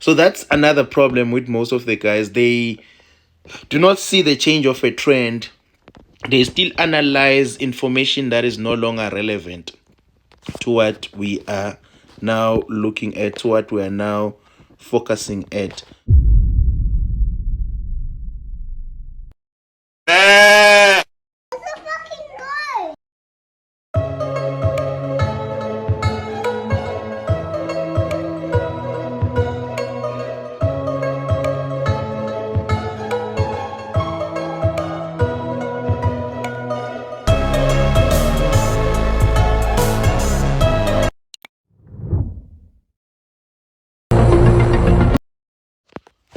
So that's another problem with most of the guys. They do not see the change of a trend. They still analyze information that is no longer relevant to what we are now looking at, to what we are now focusing at.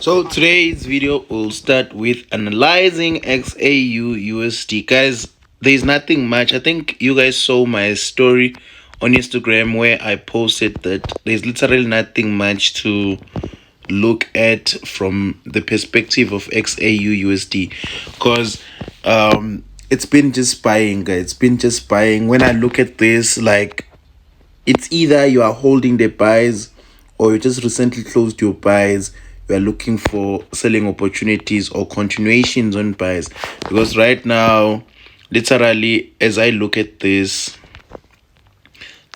So today's video will start with analyzing XAUUSD. Guys, there's nothing much. I think you guys saw my story on Instagram where I posted that there's literally nothing much to look at from the perspective of XAUUSD, because it's been just buying, guys. It's been just buying. When I look at this, like, it's either you are holding the buys or you just recently closed your buys. You are looking for selling opportunities or continuations on buys, because right now, literally, as I look at this,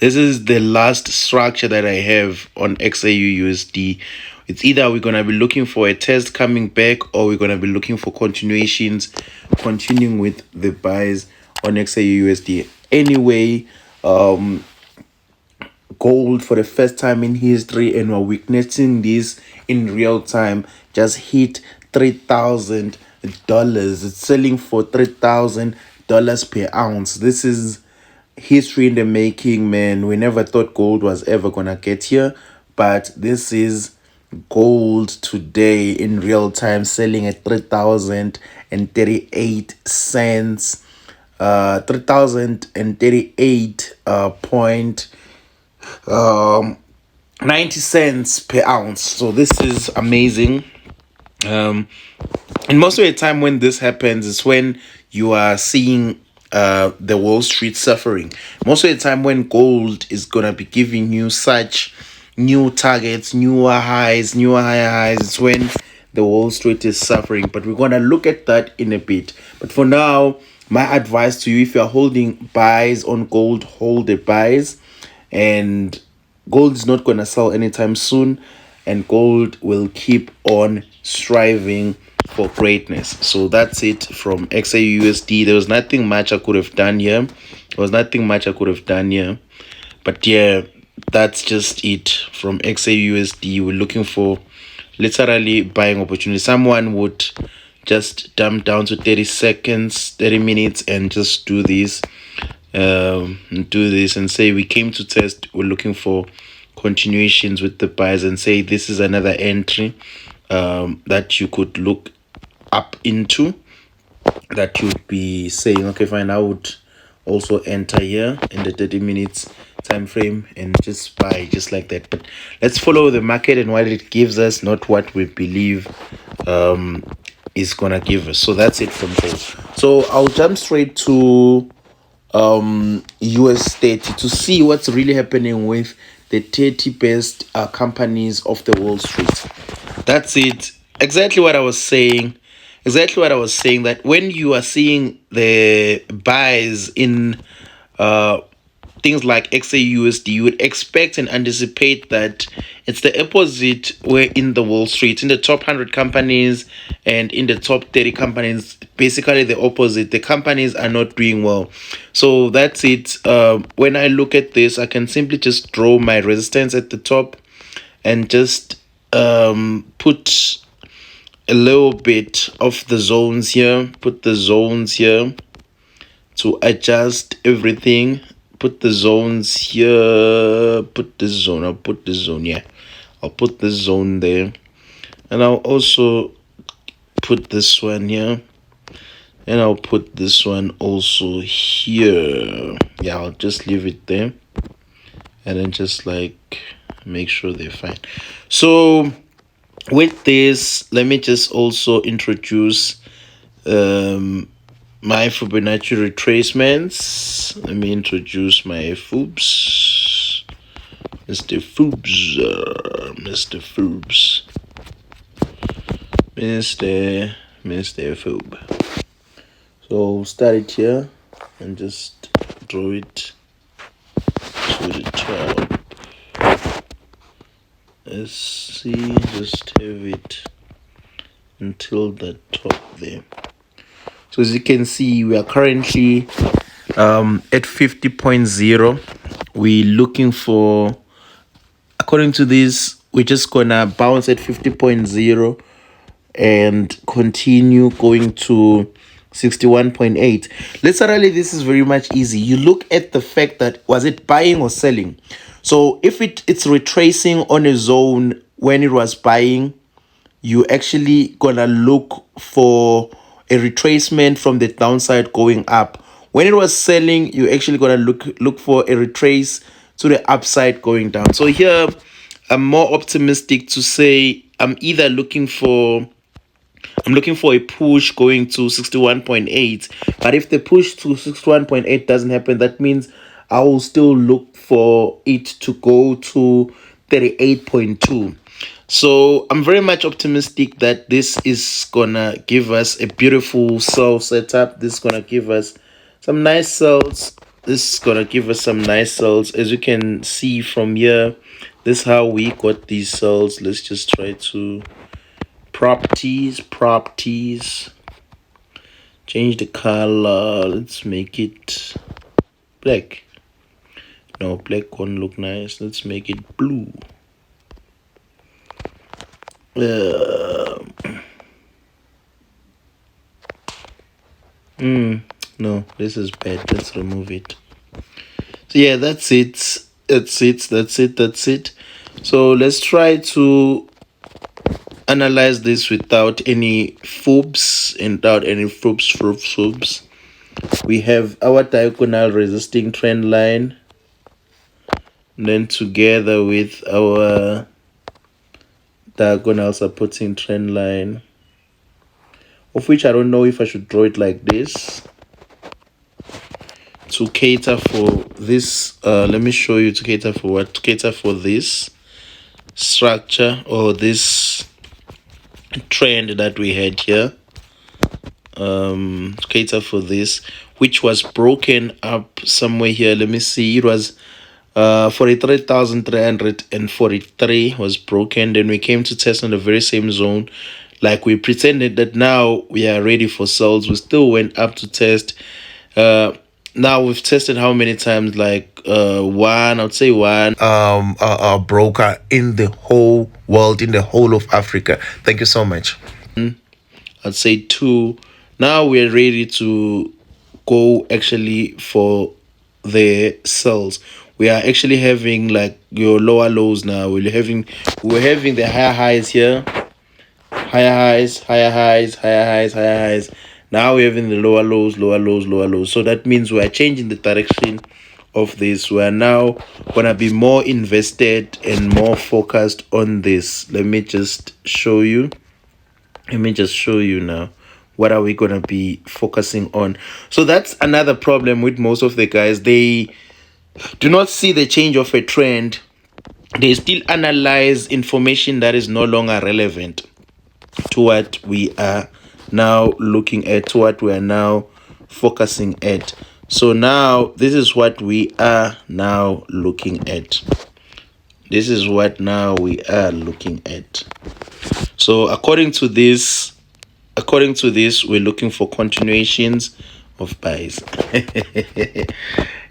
this is the last structure that I have on XAUUSD. It's either we're going to be looking for a test coming back, or we're going to be looking for continuations, continuing with the buys on XAUUSD. Anyway, gold for the first time in history, and we're witnessing this in real time, just hit $3,000. It's selling for $3,000 per ounce. This is history in the making, man. We never thought gold was ever gonna get here, but this is gold today in real time, selling at 3,038 cents, 3,038 point 90 cents per ounce. So this is amazing. And most of the time when this happens is when you are seeing the Wall Street suffering. Most of the time when gold is gonna be giving you such new targets, newer highs, newer higher highs, it's when the Wall Street is suffering. But we're gonna look at that in a bit. But for now, my advice to you, if you're holding buys on gold, hold the buys. And gold is not going to sell anytime soon, and gold will keep on striving for greatness. So that's it from XAUUSD. There was nothing much I could have done here. But yeah, that's just it from XAUUSD. We're looking for literally buying opportunity. Someone would just dump down to 30 seconds, 30 minutes, and just do this. And say we came to test, we're looking for continuations with the buys, and say this is another entry that you could look up into, that you'd be saying, okay, fine, I would also enter here in the 30 minutes time frame and just buy just like that. But let's follow the market and what it gives us, not what we believe is gonna give us. So that's it from gold. So I'll jump straight to US30 to see what's really happening with the 30 best companies of the Wall Street. That's it. Exactly what I was saying. That when you are seeing the buys in things like XAUSD, you would expect and anticipate that it's the opposite where in the Wall Street, in the top 100 companies and in the top 30 companies, basically the opposite. The companies are not doing well. So that's it. When I look at this, I can simply just draw my resistance at the top and just put a little bit of the zones here, put the zones here to adjust everything. Put the zones here, put the zone, I'll put the zone, yeah. I'll put the zone there. And I'll also put this one here. And I'll put this one also here. Yeah, I'll just leave it there. And then just like make sure they're fine. So with this, let me just also introduce my Fibonacci retracements. Let me introduce my FOOBs. Mr. FOOBs. Mr. Phobe. So we'll start it here and just draw it to the top. Let's see, just have it until the top there. So as you can see, we are currently at 50.0. We're looking for, according to this, we're just gonna bounce at 50.0 and continue going to 61.8. Literally, this is very much easy. You look at the fact that was it buying or selling. So if it's retracing on a zone when it was buying, you actually gonna look for a retracement from the downside going up. When it was selling, you actually gonna look for a retrace to the upside going down. So here I'm more optimistic to say I'm looking for a push going to 61.8. But if the push to 61.8 doesn't happen, that means I will still look for it to go to 38.2. So I'm very much optimistic that this is gonna give us a beautiful sell setup. This is gonna give us some nice sells. This is gonna give us some nice sells. As you can see from here, this is how we got these sells. Let's just try to properties, change the color. Let's make it black. No, black won't look nice. Let's make it blue. No, this is bad. Let's remove it. So yeah, that's it. That's it. So let's try to analyze this without any FOBs and without any FOBs. We have our diagonal resisting trend line, and then together with our diagonal supporting trend line, of which I don't know if I should draw it like this to cater for this. Let me show you to cater for what. To cater for this structure or this trend that we had here. To cater for this, which was broken up somewhere here. Let me see. It was 43,343 was broken. Then we came to test on the very same zone. Like we pretended that now we are ready for sells. We still went up to test. Now we've tested how many times? Like one, I would say one broker in the whole world, in the whole of Africa. Thank you so much. I'd say two. Now we're ready to go actually for the sells. We are actually having like your lower lows now. We're having the higher highs here. Higher highs, higher highs, higher highs, higher highs. Now we're having the lower lows, lower lows, lower lows. So that means we are changing the direction of this. We are now gonna be more invested and more focused on this. Let me just show you now. What are we gonna be focusing on? So that's another problem with most of the guys. They do not see the change of a trend. They still analyze information that is no longer relevant to what we are now looking at, to what we are now focusing at. So now this is what we are now looking at. This is what now we are looking at. So according to this, we're looking for continuations of buys.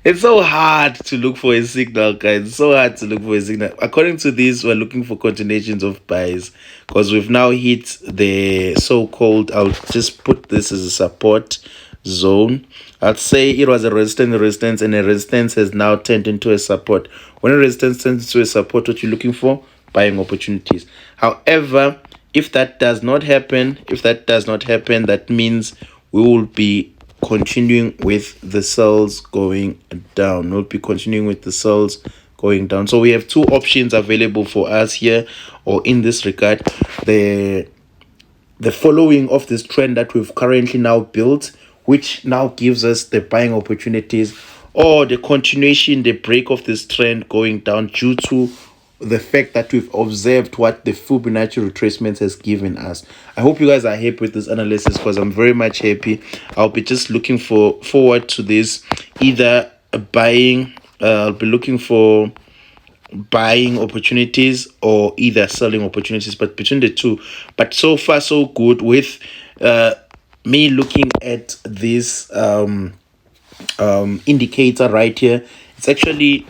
It's so hard to look for a signal, guys. It's so hard to look for a signal. According to this, we're looking for continuations of buys because we've now hit the so-called, I'll just put this as a support zone. I'd say it was a resistance, and a resistance has now turned into a support. When a resistance turns into a support, what you're looking for? Buying opportunities. However, if that does not happen, that means we will be continuing with the sells going down. We'll be continuing with the sells going down. So we have two options available for us here, or in this regard, the following of this trend that we've currently now built, which now gives us the buying opportunities, or the continuation, the break of this trend going down due to the fact that we've observed what the Fibonacci retracement has given us. I hope you guys are happy with this analysis, because I'm very much happy. I'll be just looking forward to this, either buying, I'll be looking for buying opportunities or either selling opportunities, but between the two. But so far so good with me looking at this indicator right here. It's actually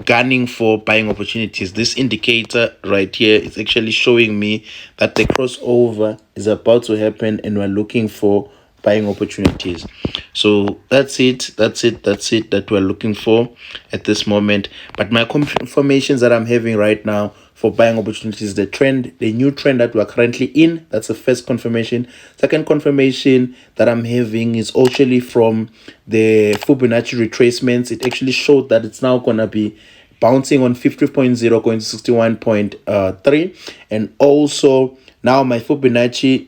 gunning for buying opportunities. This indicator right here is actually showing me that the crossover is about to happen and we're looking for buying opportunities. So that's it that we're looking for at this moment. But my confirmations that I'm having right now for buying opportunities, the new trend that we're currently in, that's the first confirmation. Second confirmation that I'm having is actually from the Fibonacci retracements. It actually showed that it's now gonna be bouncing on 50.0 going to 61.3, and also now my Fibonacci,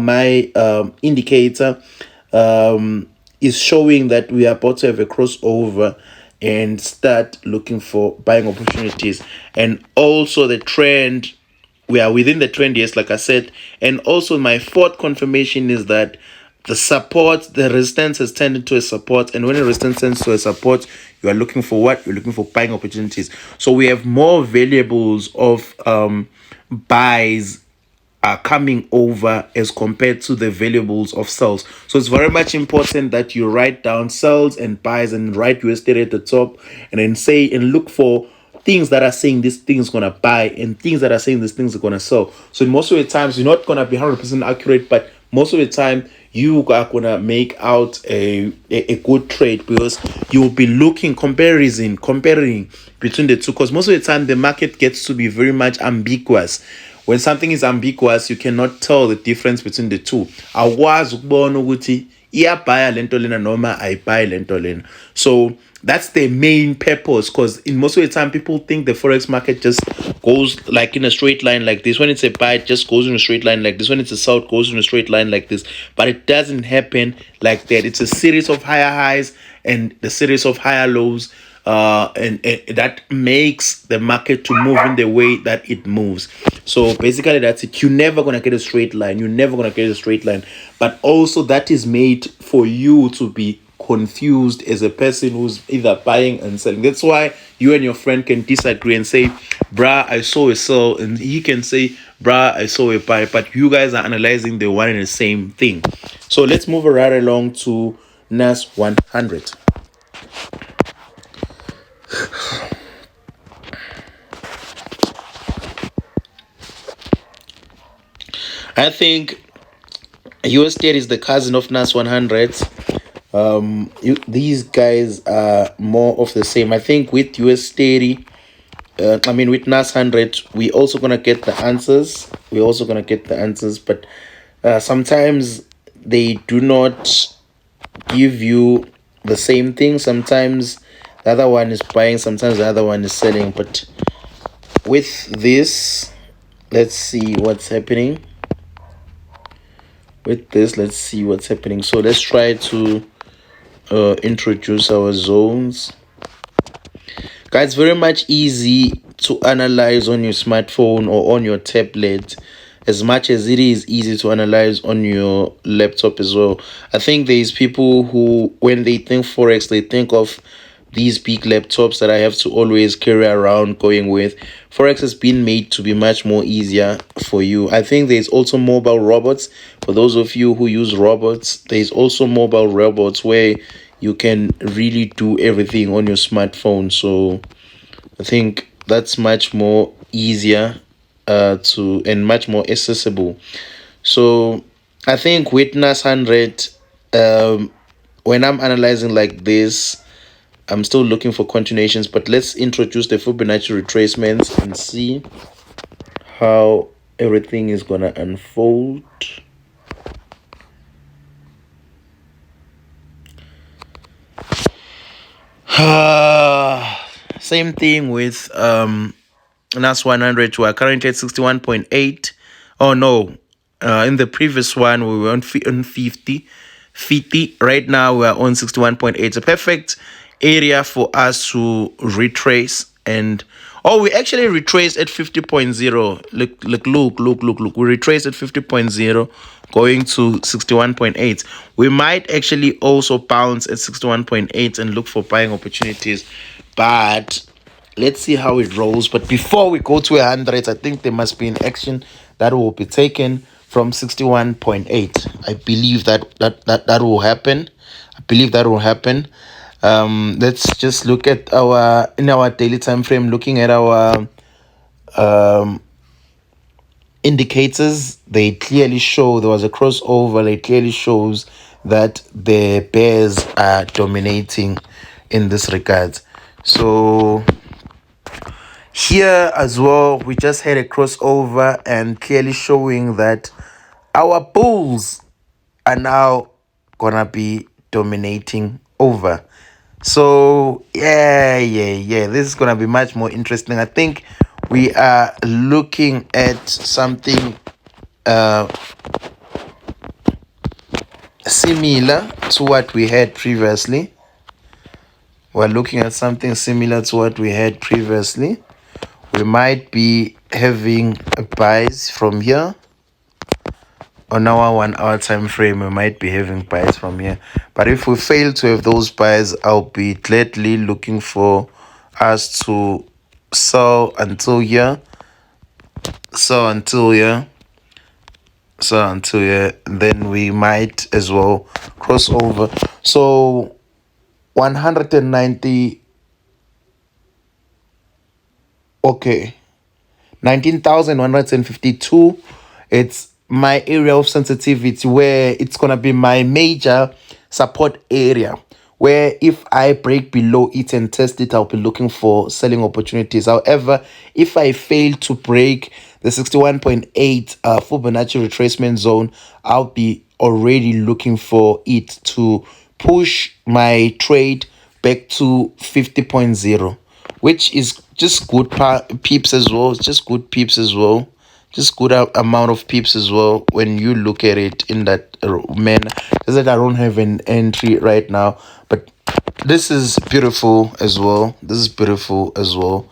my indicator is showing that we are about to have a crossover and start looking for buying opportunities. And also the trend, we are within the trend, yes, like I said. And also my fourth confirmation is that the resistance has turned into a support, and when a resistance turns to a support, you are looking for what? You're looking for buying opportunities. So we have more variables of buys are coming over as compared to the variables of sells. So it's very much important that you write down sells and buys and write USD at the top, and then say and look for things that are saying this thing is gonna buy and things that are saying this thing is gonna sell. So most of the times you're not gonna be 100% accurate, but most of the time you are gonna make out a good trade, because you will be comparing between the two, because most of the time the market gets to be very much ambiguous. When something is ambiguous, you cannot tell the difference between the two. Awaz ukubona ukuthi iyabhaya lento lena noma ayibhayi lento lena. So that's the main purpose, because in most of the time people think the forex market just goes like in a straight line like this. When it's a buy, it just goes in a straight line like this. When it's a sell, it goes in a straight line like this. But it doesn't happen like that. It's a series of higher highs and the series of higher lows, and that makes the market to move in the way that it moves. So basically that's it. You're never gonna get a straight line. But also that is made for you to be confused as a person who's either buying and selling. That's why you and your friend can disagree and say, bruh, I saw a sell, and he can say, bruh, I saw a buy, but you guys are analyzing the one and the same thing. So let's move right along to NAS100. I think USD is the cousin of NAS100. These guys are more of the same. I think with US30, with NAS100, we also gonna get the answers. But sometimes they do not give you the same thing. Sometimes the other one is buying, sometimes the other one is selling. But with this, let's see what's happening. So let's try to introduce our zones. Guys, very much easy to analyze on your smartphone or on your tablet, as much as it is easy to analyze on your laptop as well. I think there's people who, when they think forex, they think of these big laptops that I have to always carry around going with. Forex has been made to be much more easier for you. I think there's also mobile robots. For those of you who use robots, there's also mobile robots where you can really do everything on your smartphone. So I think that's much more easier and much more accessible. So I think with NAS100, when I'm analyzing like this, I'm still looking for continuations, but let's introduce the Fibonacci retracements and see how everything is gonna unfold. Same thing with NAS100. We are currently at 61.8. Oh no, in the previous one we were on 50. Right now we are on 61.8. It's a perfect area for us to retrace, and Oh, we actually retraced at 50.0. Look. We retraced at 50.0 going to 61.8. We might actually also bounce at 61.8 and look for buying opportunities. But let's see how it rolls. But before we go to 100, I think there must be an action that will be taken from 61.8. I believe that will happen. I believe that will happen. Let's just look at our daily time frame, looking at our indicators. They clearly show there was a crossover. It clearly shows that the bears are dominating in this regard. So here as well, we just had a crossover and clearly showing that our bulls are now gonna be dominating over. So yeah, this is gonna be much more interesting. I think we are looking at something similar to what we had previously. We're looking at something similar to what we had previously. We might be having buys from here. On our 1 hour time frame, we might be having buys from here. But if we fail to have those buys, I'll be gladly looking for us to sell until here, then we might as well cross over. So 190, okay, 19,152. It's my area of sensitivity, where it's gonna be my major support area, where if I break below it and test it, I'll be looking for selling opportunities. However, if I fail to break the 61.8 Fibonacci retracement zone, I'll be already looking for it to push my trade back to 50.0, which is just good peeps as well. It's just good peeps as well. Just good amount of peeps as well when you look at it in that manner. Just that I don't have an entry right now, but this is beautiful as well. This is beautiful as well.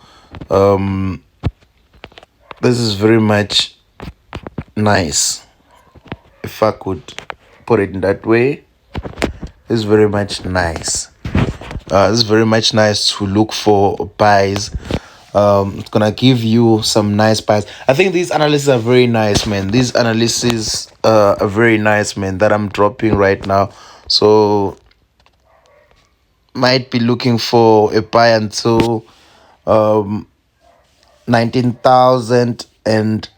This is very much nice, if I could put it in that way. This is very much nice. This is very much nice to look for buys. It's gonna give you some nice buys. I think these analyses are very nice, man. These analyses are very nice, man, that I'm dropping right now. So might be looking for a buy until 19,000 and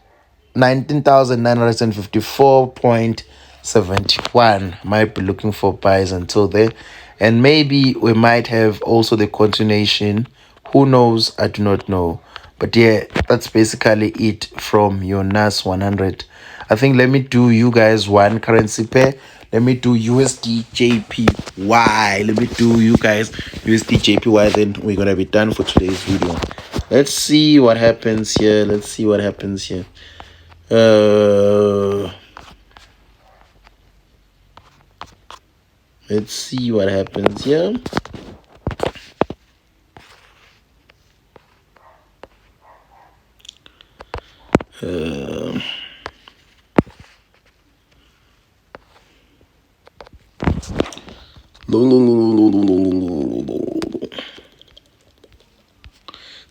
19,954.71. Might be looking for buys until there, and maybe we might have also the continuation. Who knows? I do not know. But yeah, that's basically it from your NAS100. I think let me do you guys one currency pair. Let me do USDJPY. Let me do you guys USDJPY. Then we're gonna be done for today's video. Let's see what happens here. Let's see what happens here. Let's see what happens here.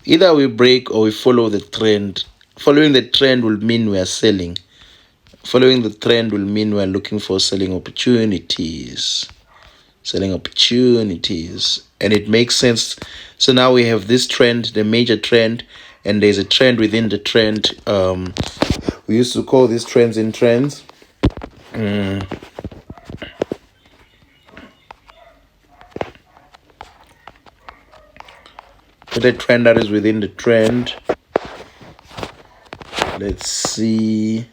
Either we break or we follow the trend. Following the trend will mean we are selling. Following the trend will mean we are looking for selling opportunities. And it makes sense. So now we have this trend, the major trend, and there's a trend within the trend. We used to call these trends in trends. The trend that is within the trend. Let's see.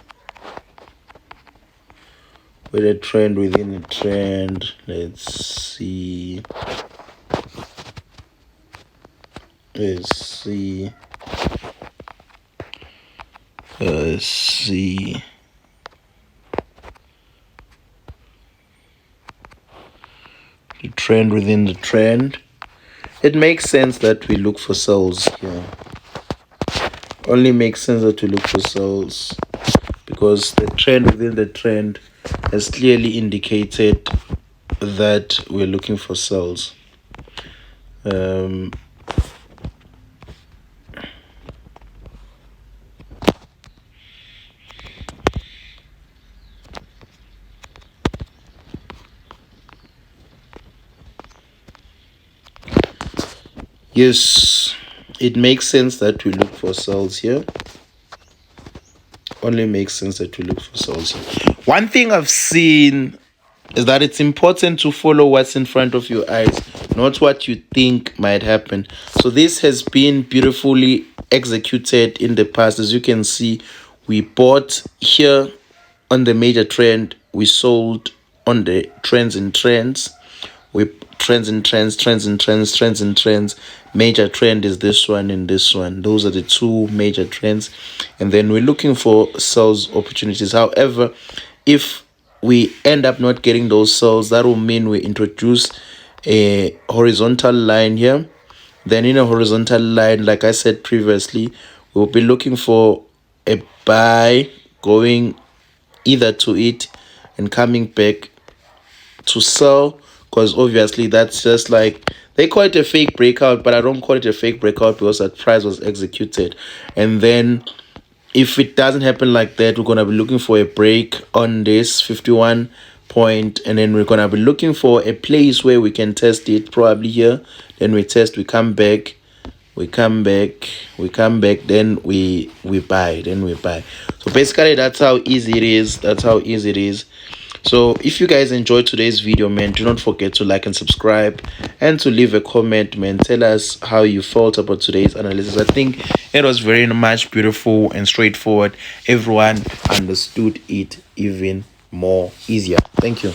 With a trend within a trend. Let's see. The trend within the trend. It makes sense that we look for sells here. only makes sense that we look for sales, because the trend within the trend has clearly indicated that we're looking for sales. Yes, it makes sense that we look for sales here. Only makes sense that we look for sales here. One thing I've seen is that it's important to follow what's in front of your eyes, not what you think might happen. So this has been beautifully executed in the past. As you can see, we bought here on the major trend, we sold on the trends and trends. We trends and trends, trends and trends, trends and trends. Major trend is this one and this one. Those are the two major trends. And then we're looking for sales opportunities. However, if we end up not getting those sales, that will mean we introduce a horizontal line here. Then in a horizontal line, like I said previously, we'll be looking for a buy, going either to it and coming back to sell, because obviously that's just like, they call it a fake breakout, but I don't call it a fake breakout because that price was executed. And then if it doesn't happen like that, we're gonna be looking for a break on this 51 point, and then we're gonna be looking for a place where we can test it, probably here. Then we test, we come back, we come back, we come back, then we buy, then we buy. So basically that's how easy it is. That's how easy it is. So if you guys enjoyed today's video, man, do not forget to like and subscribe and to leave a comment, man. Tell us how you felt about today's analysis. I think it was very much beautiful and straightforward. Everyone understood it even more easier. Thank you.